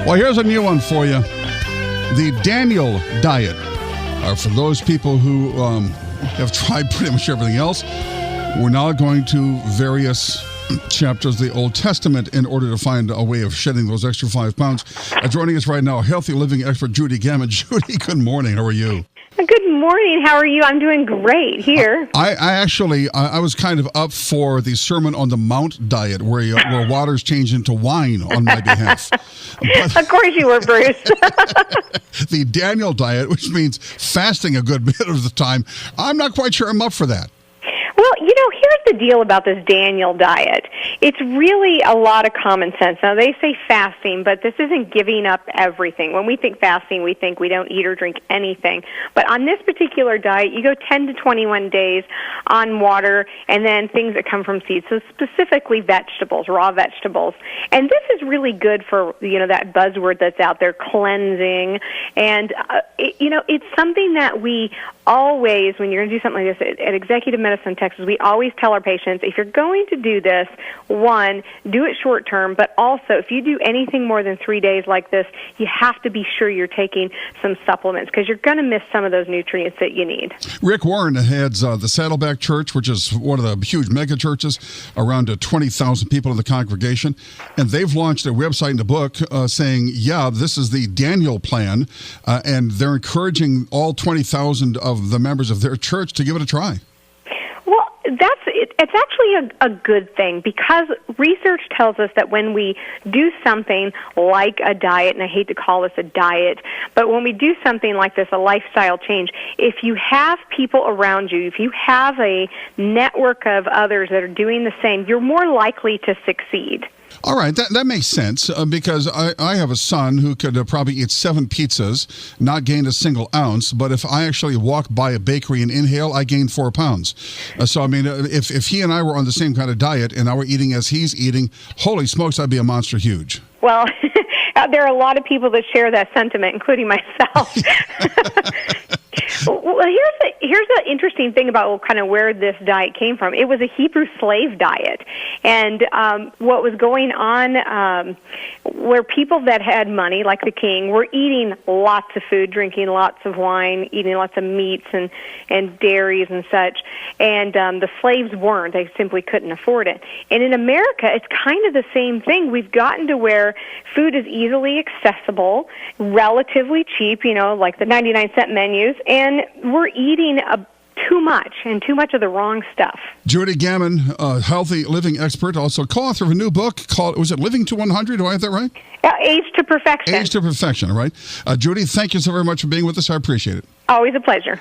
Well, here's a new one for you. The Daniel diet. For those people who have tried pretty much everything else, we're now going to various chapters of the Old Testament in order to find a way of shedding those extra 5 pounds. Joining us right now, healthy living expert Judy Gaman. Judy, good morning. How are you? Good morning. How are you? I'm doing great here. I was kind of up for the Sermon on the Mount diet where water's changed into wine on my behalf. But of course you were, Bruce. the Daniel diet, which means fasting a good bit of the time, I'm not quite sure I'm up for that. Well, here's the deal about this Daniel diet. It's really a lot of common sense. Now, they say fasting, but this isn't giving up everything. When we think fasting, we think we don't eat or drink anything. But on this particular diet, you go 10 to 21 days on water and then things that come from seeds. So specifically vegetables, raw vegetables. And this is really good for, that buzzword that's out there, cleansing. And, it's something that we always, when you're going to do something like this at Executive Medicine Texas, we always tell our patients, if you're going to do this, one, do it short term, but also if you do anything more than 3 days like this, you have to be sure you're taking some supplements because you're going to miss some of those nutrients that you need. Rick Warren heads the Saddleback Church, which is one of the huge mega churches, around 20,000 people in the congregation, and they've launched a website and a book saying, this is the Daniel plan, and they're encouraging all 20,000 of the members of their church to give it a try. Well, it's actually a good thing because research tells us that when we do something like a diet, and I hate to call this a diet, but when we do something like this, a lifestyle change, if you have people around you, if you have a network of others that are doing the same, you're more likely to succeed. All right, that makes sense because I have a son who could probably eat 7 pizzas, not gain a single ounce, but if I actually walk by a bakery and inhale, I gain 4 pounds. So, I mean, if he and I were on the same kind of diet and I were eating as he's eating, holy smokes, I'd be a monster huge. Well, there are a lot of people that share that sentiment, including myself. Well, here's the interesting thing about kind of where this diet came from. It was a Hebrew slave diet, and what was going on where people that had money, like the king, were eating lots of food, drinking lots of wine, eating lots of meats and dairies and such, and the slaves weren't. They simply couldn't afford it. And in America, it's kind of the same thing. We've gotten to where food is easily accessible, relatively cheap, like the 99-cent menus, and we're eating too much of the wrong stuff. Judy Gaman, healthy living expert, also co-author of a new book called, was it Living to 100? Do I have that right? Age to Perfection. Age to Perfection, all right. Judy, thank you so very much for being with us. I appreciate it. Always a pleasure.